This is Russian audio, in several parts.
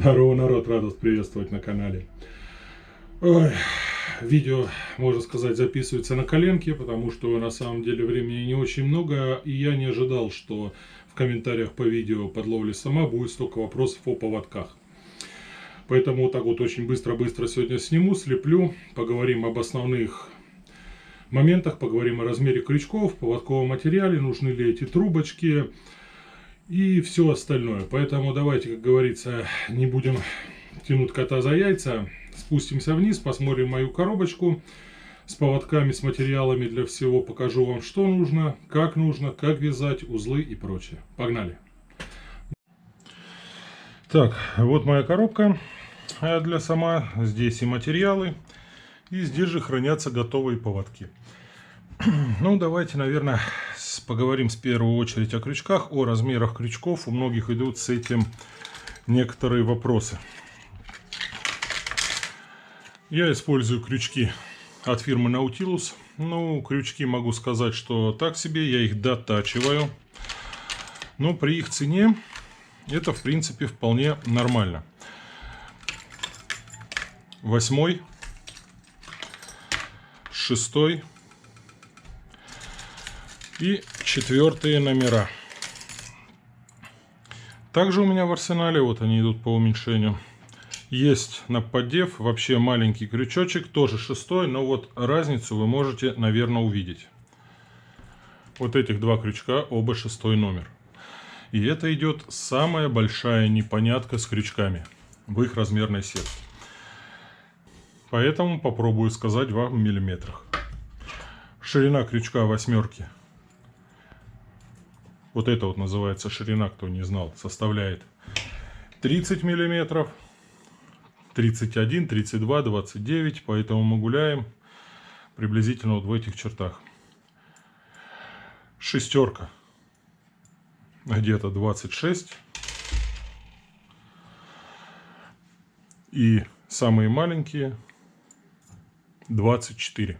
Здорово, народ, рад вас приветствовать на канале. Ой, видео, можно сказать, записывается на коленке, потому что на самом деле времени не очень много, и я не ожидал, что в комментариях по видео под ловли сама будет столько вопросов о поводках. Поэтому вот так вот очень быстро-быстро сегодня сниму, слеплю, поговорим об основных моментах, поговорим о размере крючков, поводковом материале, нужны ли эти трубочки и все остальное. Поэтому давайте, как говорится, не будем тянуть кота за яйца, спустимся вниз, посмотрим мою коробочку с поводками, с материалами для всего, покажу вам, что нужно, как вязать, узлы и прочее. Погнали! Так, вот моя коробка для сама, здесь и материалы, и здесь же хранятся готовые поводки. Ну, давайте, наверное, поговорим в первую очередь о крючках, о размерах крючков. У многих идут с этим некоторые вопросы. Я использую крючки от фирмы Nautilus. Ну, крючки могу сказать, что так себе, я их дотачиваю. Но при их цене это, в принципе, вполне нормально. 8, 6 и 4 номера. Также у меня в арсенале, вот они идут по уменьшению, есть на поддев вообще маленький крючочек, тоже 6, но вот разницу вы можете, наверное, увидеть. Вот этих два крючка, оба 6 номер. И это идет самая большая непонятка с крючками в их размерной сетке. Поэтому попробую сказать вам в миллиметрах. Ширина крючка 8. Вот это вот называется ширина, кто не знал, составляет 30 миллиметров, 31, 32, 29, поэтому мы гуляем приблизительно вот в этих чертах. 6 где-то 26 и самые маленькие 24.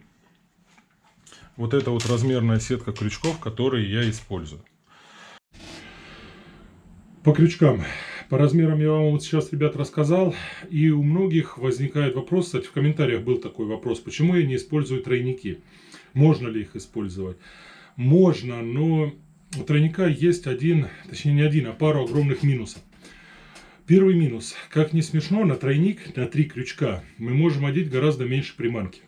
Вот это вот размерная сетка крючков, которые я использую. По крючкам, по размерам я вам вот сейчас, ребят, рассказал. И у многих возникает вопрос, кстати, в комментариях был такой вопрос, почему я не использую тройники. Можно ли их использовать? Можно, но у тройника есть один, точнее не один, а пару огромных минусов. Первый минус. Как ни смешно, на тройник, на 3 крючка мы можем одеть гораздо меньше приманки.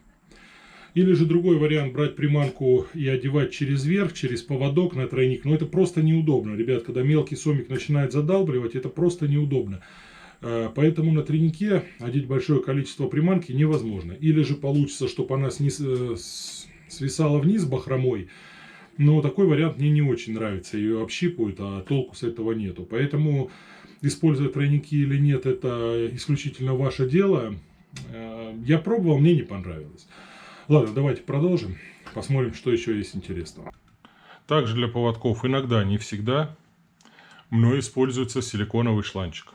Или же другой вариант, брать приманку и одевать через верх, через поводок на тройник. Но это просто неудобно, ребят. Когда мелкий сомик начинает задалбливать, это просто неудобно. Поэтому на тройнике одеть большое количество приманки невозможно. Или же получится, чтобы она свисала вниз бахромой. Но такой вариант мне не очень нравится. Ее общипывают, а толку с этого нету. Поэтому, используя тройники или нет, это исключительно ваше дело. Я пробовал, мне не понравилось. Ладно, давайте продолжим. Посмотрим, что еще есть интересного. Также для поводков иногда, не всегда, мной используется силиконовый шланчик.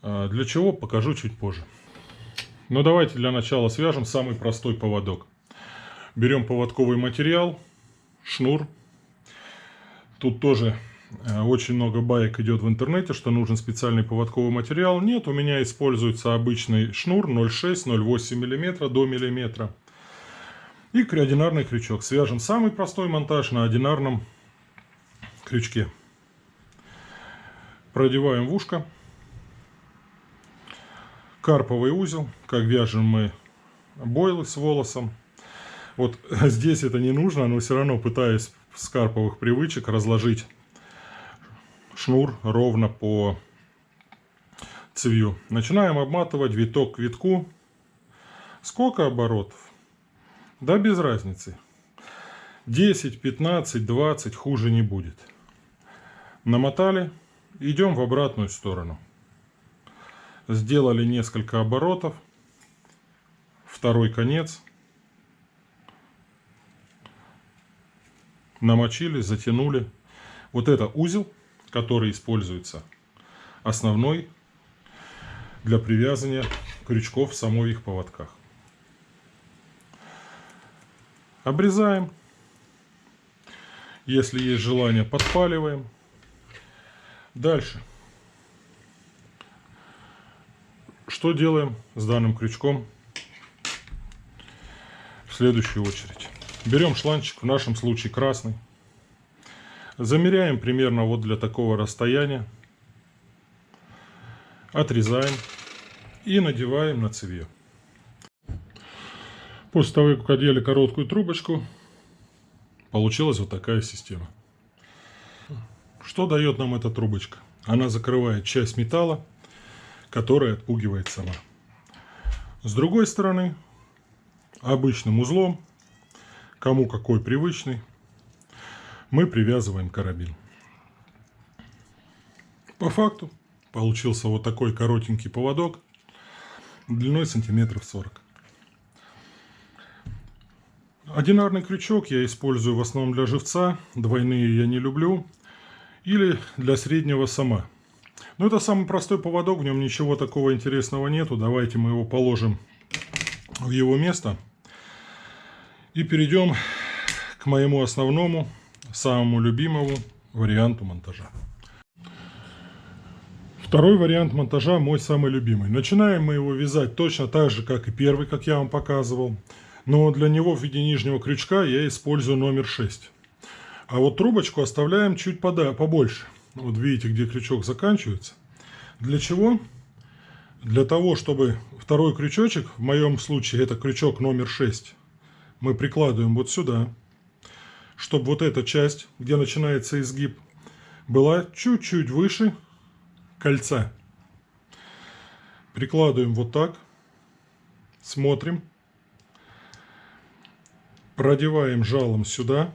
Для чего, покажу чуть позже. Но давайте для начала свяжем самый простой поводок. Берем поводковый материал, шнур. Тут тоже очень много баек идет в интернете, что нужен специальный поводковый материал. Нет, у меня используется обычный шнур 0,6-0,8 мм до миллиметра. И одинарный крючок. Свяжем самый простой монтаж на одинарном крючке. Продеваем в ушко. Карповый узел, как вяжем мы бойлы с волосом. Вот здесь это не нужно, но все равно пытаюсь с карповых привычек разложить шнур ровно по цевью. Начинаем обматывать виток к витку. Сколько оборотов? Да без разницы. 10, 15, 20, хуже не будет. Намотали. Идем в обратную сторону. Сделали несколько оборотов. Второй конец. Намочили, затянули. Вот это узел, который используется основной для привязывания крючков в самой их поводках. Обрезаем. Если есть желание, подпаливаем. Дальше Что делаем с данным крючком в следующую очередь? Берем шланчик, в нашем случае красный. Замеряем примерно вот для такого расстояния. Отрезаем и надеваем на цевье. После того, как одели короткую трубочку, получилась вот такая система. Что дает нам эта трубочка? Она закрывает часть металла, которая отпугивает сама. С другой стороны, обычным узлом, кому какой привычный, мы привязываем карабин. По факту получился вот такой коротенький поводок длиной сантиметров 40. Одинарный крючок я использую в основном для живца, двойные я не люблю, или для среднего сама. Но это самый простой поводок, в нем ничего такого интересного нету. Давайте мы его положим в его место и перейдем к моему основному, самому любимому варианту монтажа. Второй вариант монтажа мой самый любимый. Начинаем мы его вязать точно так же, как и первый, как я вам показывал. Но для него в виде нижнего крючка я использую номер 6. А вот трубочку оставляем чуть побольше. Вот видите, где крючок заканчивается. Для чего? Для того, чтобы второй крючочек, в моем случае это крючок номер 6, мы прикладываем вот сюда. Чтобы вот эта часть, где начинается изгиб, была чуть-чуть выше кольца. Прикладываем вот так. Смотрим. Продеваем жалом сюда.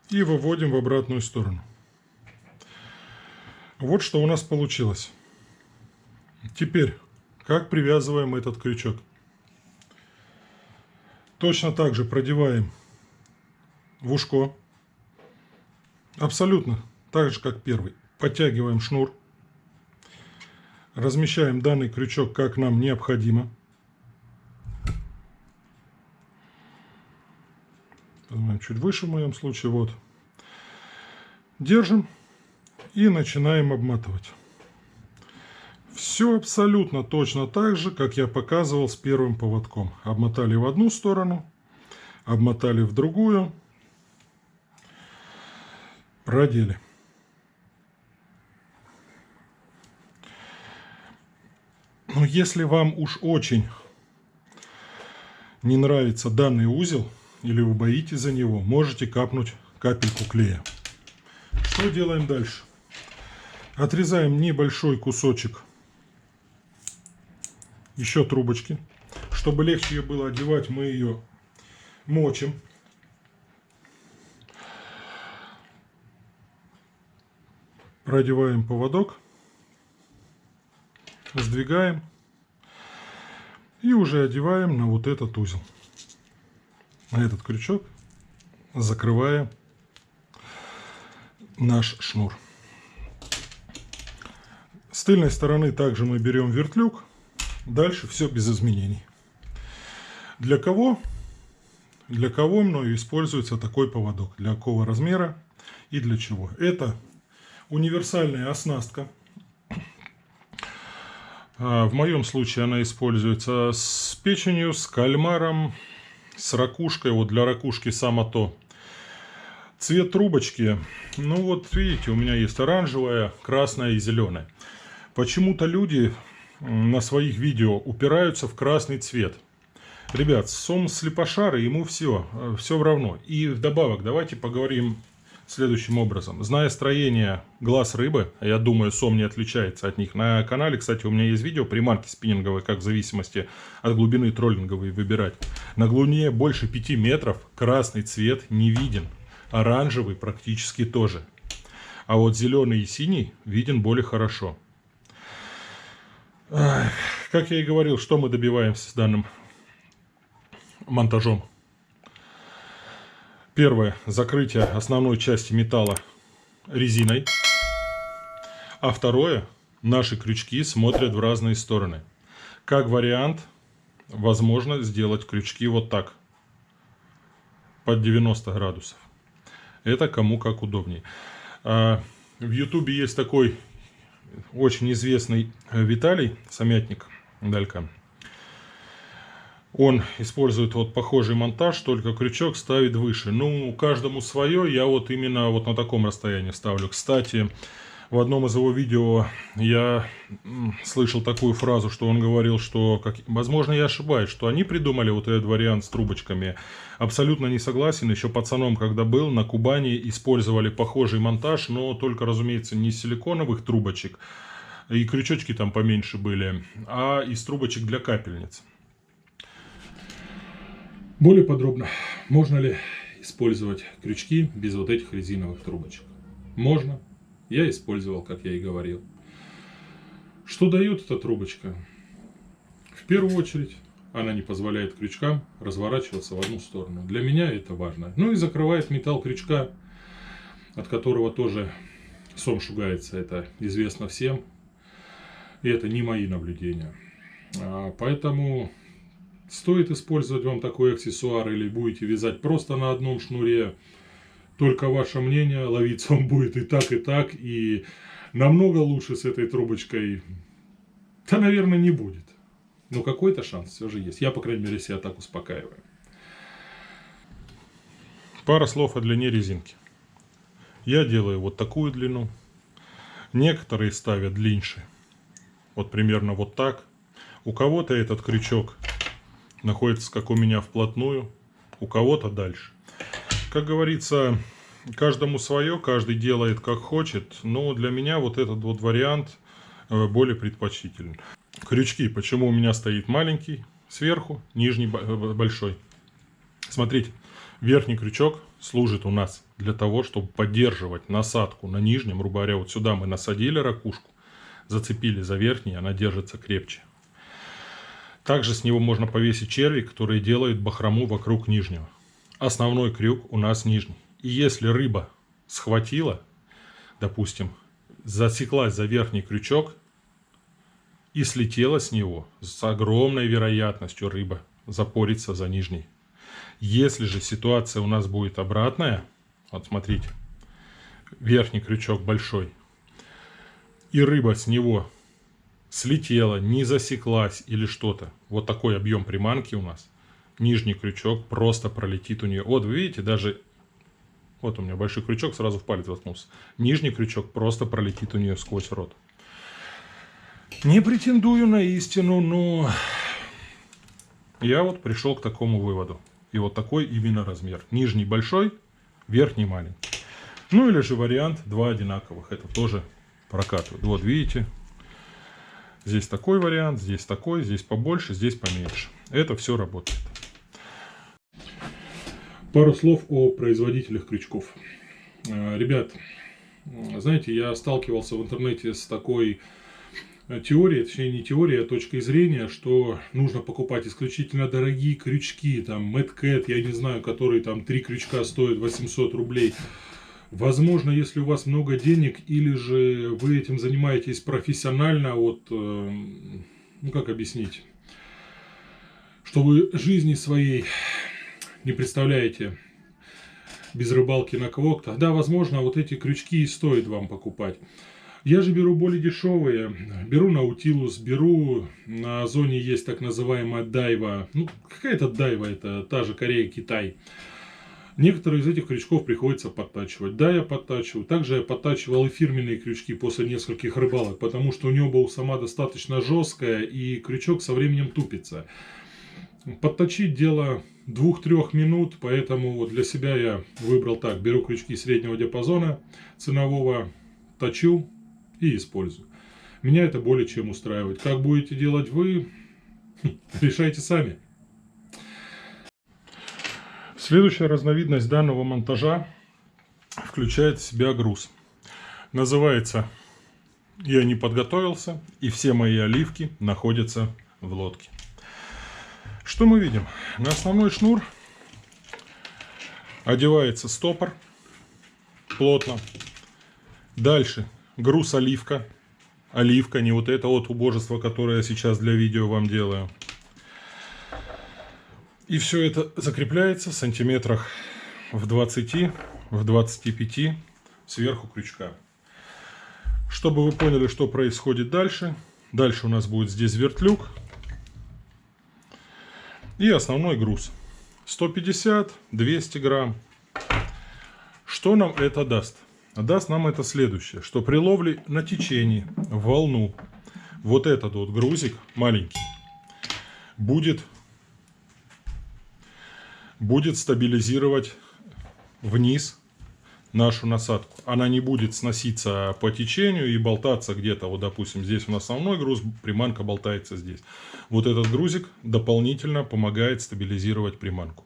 И выводим в обратную сторону. Вот что у нас получилось. Теперь, как привязываем этот крючок? Точно так же продеваем в ушко. Абсолютно так же, как первый. Подтягиваем шнур. Размещаем данный крючок, как нам необходимо. Чуть выше в моем случае. Вот. Держим и начинаем обматывать. Все абсолютно точно так же, как я показывал с первым поводком. Обмотали в одну сторону, обмотали в другую, продели. Но если вам уж очень не нравится данный узел, или вы боитесь за него, можете капнуть капельку клея. Что делаем дальше? Отрезаем небольшой кусочек еще трубочки. Чтобы легче ее было одевать, мы ее мочим. Продеваем поводок. Сдвигаем. И уже одеваем на вот этот узел. На этот крючок, закрывая наш шнур. С тыльной стороны также мы берем вертлюг. Дальше все без изменений. Для кого мною используется такой поводок? Для какого размера и для чего? Это универсальная оснастка. В моем случае она используется с печенью, с кальмаром, с ракушкой. Вот для ракушки само то. Цвет трубочки, ну вот видите, у меня есть оранжевая, красная и зеленая. Почему-то люди на своих видео упираются в красный цвет. Ребят, сом слепошары, ему все равно. И вдобавок, давайте поговорим следующим образом. Зная строение глаз рыбы, я думаю, сом не отличается от них. На канале, кстати, у меня есть видео приманки спиннинговые, как в зависимости от глубины троллинговой выбирать. На глубине больше 5 метров красный цвет не виден. Оранжевый практически тоже. А вот зеленый и синий виден более хорошо. Как я и говорил, что мы добиваемся с данным монтажом. Первое. Закрытие основной части металла резиной. А второе. Наши крючки смотрят в разные стороны. Как вариант, возможно сделать крючки вот так. Под 90 градусов. Это кому как удобнее. В YouTube есть такой очень известный Виталий Самятник, Далька. Он использует вот похожий монтаж, только крючок ставит выше. Ну, каждому свое, я вот именно вот на таком расстоянии ставлю. Кстати, в одном из его видео я слышал такую фразу, что он говорил, что, возможно, я ошибаюсь, что они придумали вот этот вариант с трубочками. Абсолютно не согласен. Еще пацаном, когда был, на Кубани использовали похожий монтаж, но только, разумеется, не из силиконовых трубочек, и крючочки там поменьше были, а из трубочек для капельниц. Более подробно, можно ли использовать крючки без вот этих резиновых трубочек? Можно. Я использовал, как я и говорил. Что дает эта трубочка? В первую очередь, она не позволяет крючкам разворачиваться в одну сторону. Для меня это важно. Ну и закрывает металл крючка, от которого тоже сом шугается. Это известно всем. И это не мои наблюдения. Поэтому стоит использовать вам такой аксессуар или будете вязать просто на одном шнуре. Только ваше мнение, ловиться он будет и так, и намного лучше с этой трубочкой, да, наверное, не будет. Но какой-то шанс все же есть. Я, по крайней мере, себя так успокаиваю. Пара слов о длине резинки. Я делаю вот такую длину. Некоторые ставят длиннее. Вот примерно вот так. У кого-то этот крючок находится, как у меня, вплотную. У кого-то дальше. Как говорится, каждому свое, каждый делает как хочет, но для меня вот этот вот вариант более предпочтителен. Крючки, почему у меня стоит маленький сверху, нижний большой. Смотрите, верхний крючок служит у нас для того, чтобы поддерживать насадку на нижнем, грубо говоря, вот сюда мы насадили ракушку, зацепили за верхний, она держится крепче. Также с него можно повесить червик, который делает бахрому вокруг нижнего. Основной крюк у нас нижний. И если рыба схватила, допустим, засеклась за верхний крючок и слетела с него, с огромной вероятностью рыба запорится за нижний. Если же ситуация у нас будет обратная, вот смотрите, верхний крючок большой, и рыба с него слетела, не засеклась или что-то, вот такой объем приманки у нас, нижний крючок просто пролетит у нее. Вот вы видите, даже вот у меня большой крючок сразу в палец воткнулся. Нижний крючок просто пролетит у нее сквозь рот. Не претендую на истину, но я вот пришел к такому выводу. И вот такой именно размер. Нижний большой, верхний маленький. Ну или же вариант два одинаковых. Это тоже прокатывает. Вот видите. Здесь такой вариант, здесь такой, здесь побольше, здесь поменьше. Это все работает. Пару слов о производителях крючков. Ребят, знаете, я сталкивался в интернете с такой теорией, точнее не теорией, а точкой зрения, что нужно покупать исключительно дорогие крючки, там Mad Cat, я не знаю, которые там 3 крючка стоят 800 рублей. Возможно, если у вас много денег, или же вы этим занимаетесь профессионально, вот, ну как объяснить, что вы жизни своей не представляете без рыбалки на квок, тогда, возможно, вот эти крючки и стоит вам покупать. Я же беру более дешевые, беру Наутилус, беру, на Озоне есть так называемая дайва, ну какая-то дайва, это та же Корея, Китай. Некоторые из этих крючков приходится подтачивать. Да, я подтачиваю. Также я подтачивал и фирменные крючки после нескольких рыбалок, потому что у него была сама достаточно жесткая, и крючок со временем тупится. Подточить дело 2-3 минут, поэтому вот для себя я выбрал так. Беру крючки среднего диапазона ценового, точу и использую. Меня это более чем устраивает. Как будете делать вы, решайте сами. Следующая разновидность данного монтажа включает в себя груз. Называется «Я не подготовился, и все мои оливки находятся в лодке». Что мы видим? На основной шнур одевается стопор плотно. Дальше груз оливка. Оливка, не вот это вот убожество, которое я сейчас для видео вам делаю. И все это закрепляется в сантиметрах в 20, в 25 сверху крючка. Чтобы вы поняли, что происходит дальше. Дальше у нас будет здесь вертлюг. И основной груз. 150-200 грамм. Что нам это даст? Даст нам это следующее. Что при ловле на течении, в волну, вот этот вот грузик маленький будет стабилизировать вниз нашу насадку. Она не будет сноситься по течению и болтаться где-то. Вот, допустим, здесь у нас основной груз, приманка болтается здесь. Вот этот грузик дополнительно помогает стабилизировать приманку.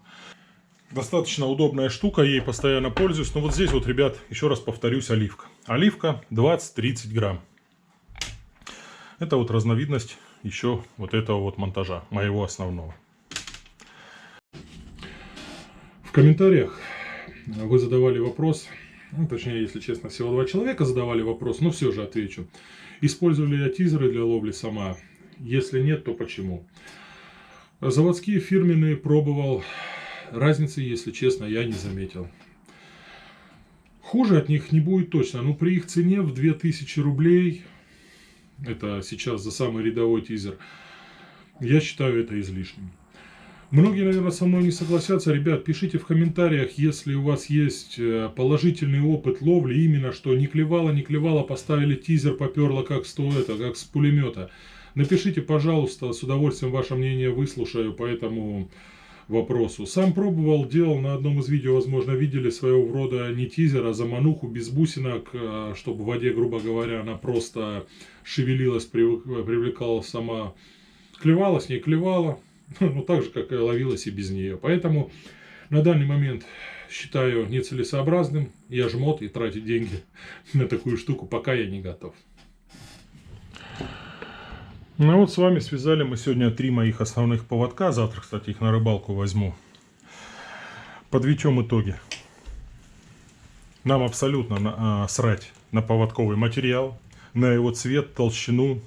Достаточно удобная штука, ей постоянно пользуюсь. Но вот здесь вот, ребят, еще раз повторюсь, оливка. Оливка 20-30 грамм. Это вот разновидность еще вот этого вот монтажа, моего основного. В комментариях вы задавали вопрос, ну, точнее, если честно, всего 2 человека задавали вопрос, но все же отвечу. Использую ли я тизеры для ловли сама? Если нет, то почему? Заводские фирменные пробовал. Разницы, если честно, я не заметил. Хуже от них не будет точно, но при их цене в 2000 рублей, это сейчас за самый рядовой тизер, я считаю это излишним. Многие, наверное, со мной не согласятся. Ребят, пишите в комментариях, если у вас есть положительный опыт ловли, именно что не клевало, поставили тизер, поперло как как с пулемета. Напишите, пожалуйста, с удовольствием ваше мнение выслушаю по этому вопросу. Сам пробовал, делал на одном из видео, возможно, видели своего рода не тизер, а замануху без бусинок, чтобы в воде, грубо говоря, она просто шевелилась, привлекала сама. Клевала, с ней клевала. Ну, так же, как и ловилась и без нее. Поэтому на данный момент считаю нецелесообразным. Я жмот и тратить деньги на такую штуку, пока я не готов. Ну вот с вами связали мы сегодня 3 моих основных поводка. Завтра, кстати, их на рыбалку возьму. Подведем итоги. Нам абсолютно срать на поводковый материал, на его цвет, толщину.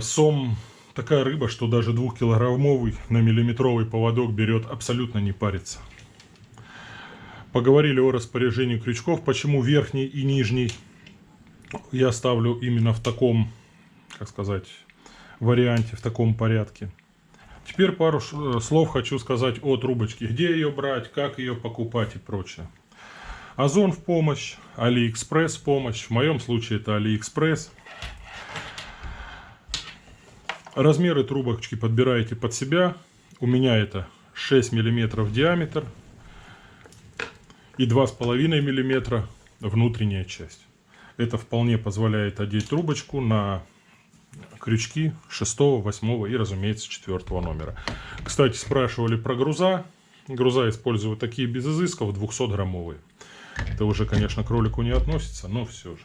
Сом такая рыба, что даже 2-килограммовый на миллиметровый поводок берет, абсолютно не парится. Поговорили о распоряжении крючков, почему верхний и нижний я ставлю именно в таком, как сказать, варианте, в таком порядке. Теперь пару слов хочу сказать о трубочке. Где ее брать, как ее покупать и прочее. Озон в помощь, Алиэкспресс в помощь. В моем случае это Алиэкспресс. Размеры трубочки подбираете под себя. У меня это 6 мм диаметр и 2,5 мм внутренняя часть. Это вполне позволяет одеть трубочку на крючки 6, 8 и, разумеется, 4 номера. Кстати, спрашивали про груза. Груза использую такие без изысков, 200-граммовые. Это уже, конечно, к ролику не относится, но все же.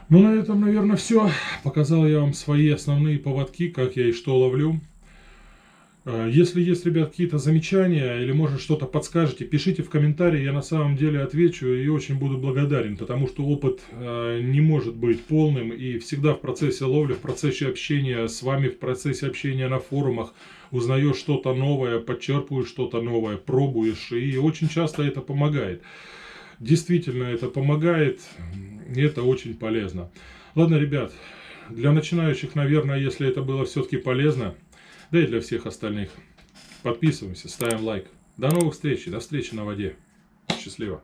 Ну, на этом, наверное, все. Показал я вам свои основные поводки, как я и что ловлю. Если есть, ребят, какие-то замечания или, может, что-то подскажете, пишите в комментарии, я на самом деле отвечу и очень буду благодарен, потому что опыт не может быть полным, и всегда в процессе ловли, в процессе общения с вами, в процессе общения на форумах узнаешь что-то новое, подчерпываешь что-то новое, пробуешь, и очень часто это помогает. Действительно, это помогает, и это очень полезно. Ладно, ребят, для начинающих, наверное, если это было все-таки полезно, да и для всех остальных. Подписываемся, ставим лайк. До новых встреч, до встречи на воде. Счастливо.